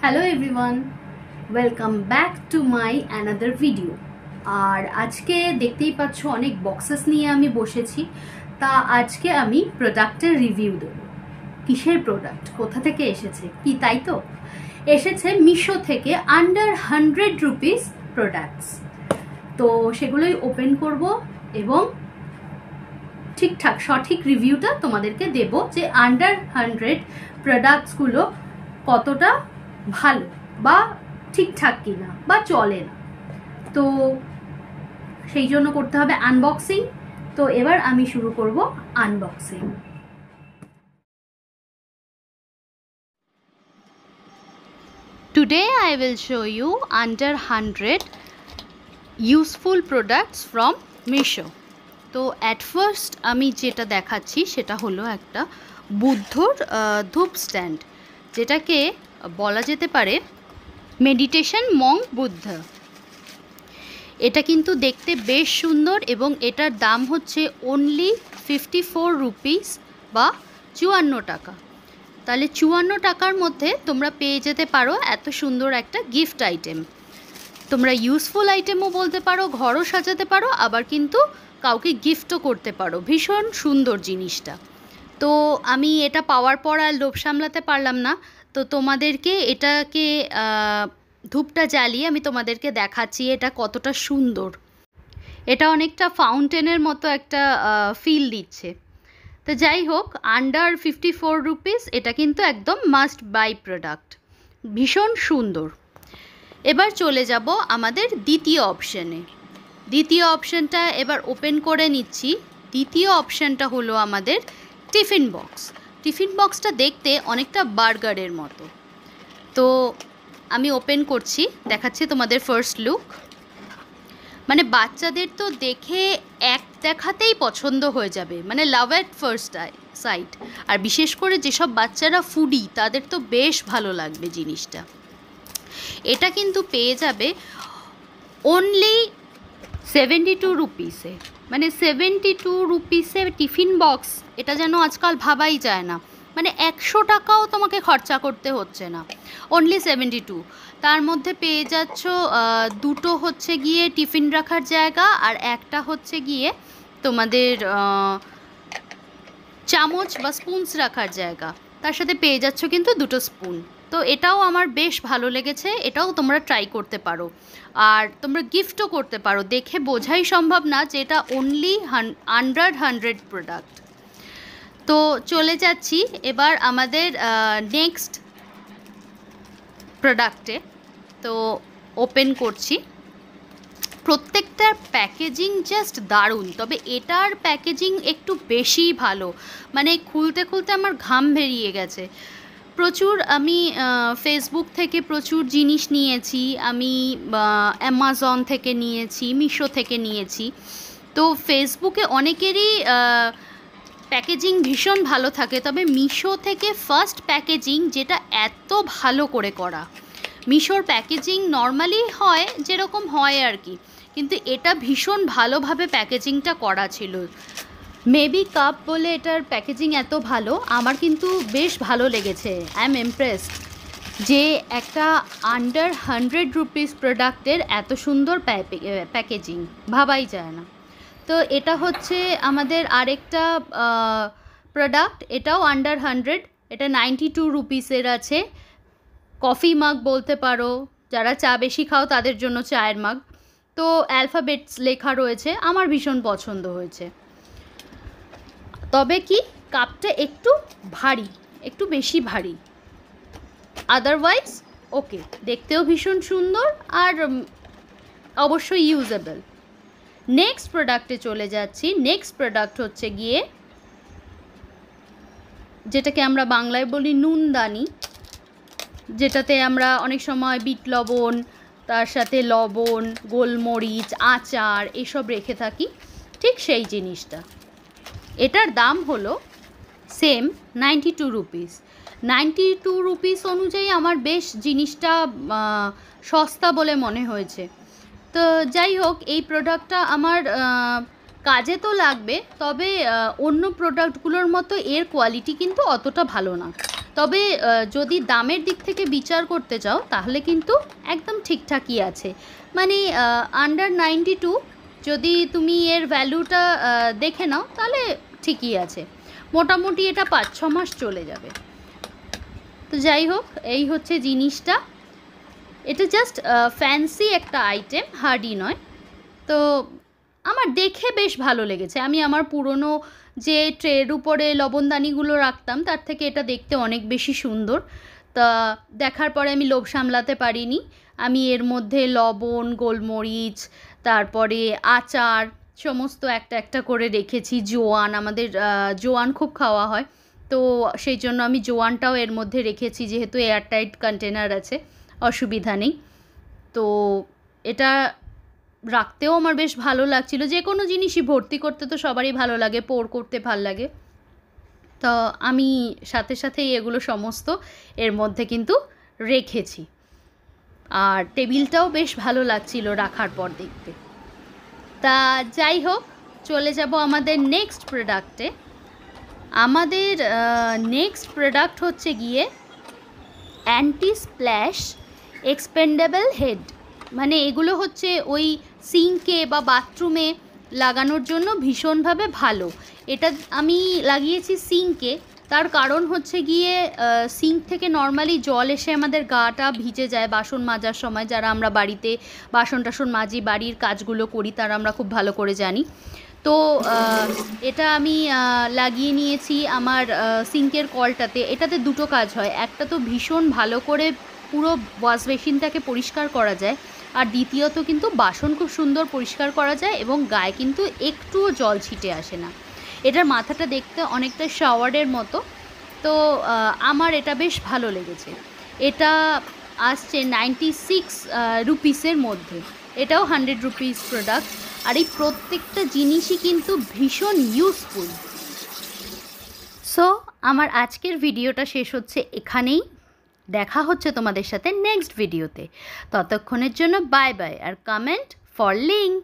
Hello everyone, welcome back to my another video. আর আজকে দেখতেই পাচ্ছ অনেক বক্সেস নিয়ে আমি বসেছি। তা আজকে আমি প্রোডাক্টের রিভিউ দেব। কিসের প্রোডাক্ট, কোথা থেকে এসেছে কি, তাই তো এসেছে মিশো থেকে আন্ডার 100 রুপিস প্রোডাক্টস। তো সেগুলোই ওপেন করব এবং ঠিকঠাক সঠিক রিভিউটা তোমাদেরকে দেব যে আন্ডার 100 প্রোডাক্টসগুলো কতটা ভালো বা ঠিকঠাক কিনা বা চলে না। তো সেই জন্য করতে হবে আনবক্সিং। তো এবার আমি শুরু করব unboxing. Today I will show you under 100 useful products from Misho. তো অ্যাট ফার্স্ট আমি যেটা দেখাচ্ছি সেটা হলো একটা বুদ্ধর ধূপ স্ট্যান্ড, যেটাকে বলা যেতে পারে মেডিটেশন মঙ্ক বুদ্ধ। এটা কিন্তু দেখতে বেশ সুন্দর এবং এটার দাম হচ্ছে অনলি 54 রুপিস বা 54 টাকা। তাহলে 54 টাকার মধ্যে তোমরা পেয়ে যেতে পারো এত সুন্দর একটা গিফট আইটেম। তোমরা ইউজফুল আইটেমও বলতে পারো, ঘরও সাজাতে পারো, আবার কিন্তু কাউকে গিফটও করতে পারো। ভীষণ সুন্দর জিনিসটা। তো আমি এটা পাওয়ার পর আর লোভ সামলাতে পারলাম না, তো তোমাদেরকে এটাকে ধূপটা জ্বালিয়ে আমি তোমাদেরকে দেখাচ্ছি এটা কতটা সুন্দর। এটা অনেকটা ফাউন্টেনের মতো একটা ফিল দিচ্ছে। তো যাই হোক, আন্ডার 54 রুপিস এটা কিন্তু একদম মাস্ট বাই প্রোডাক্ট, ভীষণ সুন্দর। এবার চলে যাব আমাদের দ্বিতীয় অপশানে। দ্বিতীয় অপশানটা এবার ওপেন করে নিচ্ছি। দ্বিতীয় অপশানটা হলো আমাদের টিফিন বক্স। টিফিন বক্সটা দেখতে অনেকটা বার্গারের মতো। তো আমি ওপেন করছি, দেখাচ্ছি তোমাদের ফার্স্ট লুক। মানে বাচ্চাদের তো দেখে এক দেখাতেই পছন্দ হয়ে যাবে, মানে লাভ অ্যাট ফার্স্ট সাইট। আর বিশেষ করে যেসব বাচ্চারা ফুডি তাদের তো বেশ ভালো লাগবে জিনিসটা। এটা কিন্তু পেয়ে যাবে অনলি 72 রুপিসে। মানে 72 রুপিসে টিফিন বক্স, এটা যেন আজকাল ভাবাই যায় না। মানে 100 টাকাও তোমাকে খরচা করতে হচ্ছে না, অনলি 72। তার মধ্যে পেয়ে যাচ্ছ দুটো হচ্ছে গিয়ে টিফিন রাখার জায়গা, আর একটা হচ্ছে গিয়ে তোমাদের চামচ বা স্পুনস রাখার জায়গা। তার সাথে পেয়ে যাচ্ছ কিন্তু দুটো স্পুন। তো এটাও আমার বেশ ভালো লেগেছে, এটাও তোমরা ট্রাই করতে পারো। আর তোমরা গিফটও করতে পারো, দেখে বোঝাই সম্ভব না যে এটা অনলি আন্ডার 100 প্রোডাক্ট। তো চলে যাচ্ছি এবার আমাদের নেক্সট প্রোডাক্টে। তো ওপেন করছি। প্রত্যেকটার প্যাকেজিং জাস্ট দারুণ, তবে এটার প্যাকেজিং একটু বেশি ভালো। মানে খুলতে খুলতে আমার ঘাম বেরিয়ে গেছে। প্রচুর আমি ফেসবুক থেকে প্রচুর জিনিস নিয়েছি, আমি অ্যামাজন থেকে নিয়েছি, মিশো থেকে নিয়েছি। তো ফেসবুকে অনেকেরই প্যাকেজিং ভীষণ ভালো থাকে, তবে মিশো থেকে ফার্স্ট প্যাকেজিং যেটা এত ভালো করে করা। মিশোর প্যাকেজিং নর্মালি হয় যেরকম হয় আর কি, কিন্তু এটা ভীষণ ভালোভাবে প্যাকেজিংটা করা ছিল। মেবি কাপ বলে এটার প্যাকেজিং এত ভালো, আমার কিন্তু বেশ ভালো লেগেছে। আই এম ইমপ্রেসড যে একটা আন্ডার 100 রুপিস প্রোডাক্টের এত সুন্দর প্যাকেজিং, ভাবাই যায় না। তো এটা হচ্ছে আমাদের আরেকটা প্রোডাক্ট, এটাও আন্ডার 100। এটা 92 রুপিসের আছে। কফি মাগ বলতে পারো, যারা চা বেশি খাও তাদের জন্য চায়ের মাগ। তো অ্যালফাবেটস লেখা রয়েছে, আমার ভীষণ পছন্দ হয়েছে। তবে কি কাপটা একটু ভারী, একটু বেশি ভারী। আদারওয়াইজ ওকে, দেখতেও ভীষণ সুন্দর আর অবশ্যই ইউজেবল। নেক্সট প্রোডাক্টে চলে যাচ্ছি। নেক্সট প্রোডাক্ট হচ্ছে গিয়ে যেটাকে আমরা বাংলায় বলি নুনদানি, যেটাতে আমরা অনেক সময় বিট লবণ, তার সাথে লবণ, গোলমরিচ, আচার এসব রেখে থাকি, ঠিক সেই জিনিসটা। এটার দাম হলো সেম 92 রুপিস। 92 রুপিস অনুযায়ী আমার বেশ জিনিসটা সস্তা বলে মনে হয়েছে। তো যাই হোক, এই প্রোডাক্টটা আমার কাজে তো লাগবে, তবে অন্য প্রোডাক্টগুলোর মতো এর কোয়ালিটি কিন্তু অতটা ভালো না। তবে যদি দামের দিক থেকে বিচার করতে চাও তাহলে কিন্তু একদম ঠিকঠাকই আছে, মানে আন্ডার 92 যদি তুমি এর ভ্যালুটা দেখে নাও তাহলে ঠিকই আছে, মোটামুটি এটা 5-6 মাস চলে যাবে। তো যাই হোক, এই হচ্ছে জিনিসটা, এটা জাস্ট ফ্যান্সি একটা আইটেম, হার্ডি নয়। তো আমার দেখে বেশ ভালো লেগেছে। আমি আমার পুরনো যে ট্রের উপরে লবণদানিগুলো রাখতাম তার থেকে এটা দেখতে অনেক বেশি সুন্দর। তা দেখার পরে আমি লোভ সামলাতে পারিনি, আমি এর মধ্যে লবণ, গোলমরিচ, তারপরে আচার সমস্ত একটা একটা করে রেখেছি। জোয়ান, আমাদের জোয়ান খুব খাওয়া হয়, তো সেই জন্য আমি জোয়ানটাও এর মধ্যে রেখেছি, যেহেতু এয়ারটাইট কন্টেনার আছে, অসুবিধা নেই। তো এটা রাখতেও আমার বেশ ভালো লাগছিল। যে কোনো জিনিসই ভর্তি করতে তো সবারই ভালো লাগে, পোর করতে ভাল লাগে। তো আমি সাথে সাথেই এগুলো সমস্ত এর মধ্যে কিন্তু রেখেছি, আর টেবিলটাও বেশ ভালো লাগছিল রাখার পর দেখতে। তা যাই হোক, চলে যাব আমাদের নেক্সট প্রোডাক্টে। আমাদের নেক্সট প্রোডাক্ট হচ্ছে গিয়ে অ্যান্টি স্প্ল্যাশ এক্সপেন্ডেবল হেড। মানে এগুলো হচ্ছে ওই সিঙ্কে বা বাথরুমে লাগানোর জন্য ভীষণভাবে ভালো। এটা আমি লাগিয়েছি সিঙ্কে, তার কারণ হচ্ছে গিয়ে সিঙ্ক থেকে নর্মালি জল এসে আমাদের গাটা ভিজে যায় বাসন মাজার সময়। যারা আমরা বাড়িতে বাসন টাসন মাজি, বাড়ির কাজগুলো করি, তারা আমরা খুব ভালো করে জানি। তো এটা আমি লাগিয়ে নিয়েছি আমার সিঙ্কের কলটাতে। এটাতে দুটো কাজ হয়, একটা তো ভীষণ ভালো করে পুরো ওয়াশ বেসিনটাকে পরিষ্কার করা যায়, আর দ্বিতীয়ত কিন্তু বাসন খুব সুন্দর পরিষ্কার করা যায় এবং গায়ে কিন্তু একটুও জল ছিটে আসে না। এটার মাথাটা দেখতে অনেকটা শাওয়ারের মতো, তো আমার এটা বেশ ভালো লেগেছে। এটা আসছে 96 রুপিসের মধ্যে, এটাও 100 রুপিস প্রোডাক্ট, আর এই প্রত্যেকটা জিনিসই কিন্তু ভীষণ ইউজফুল। সো আমার আজকের ভিডিওটা শেষ হচ্ছে এখানেই, দেখা হচ্ছে তোমাদের সাথে নেক্সট ভিডিওতে। ততক্ষণের জন্য বাই বাই, আর কমেন্ট ফর লিঙ্ক।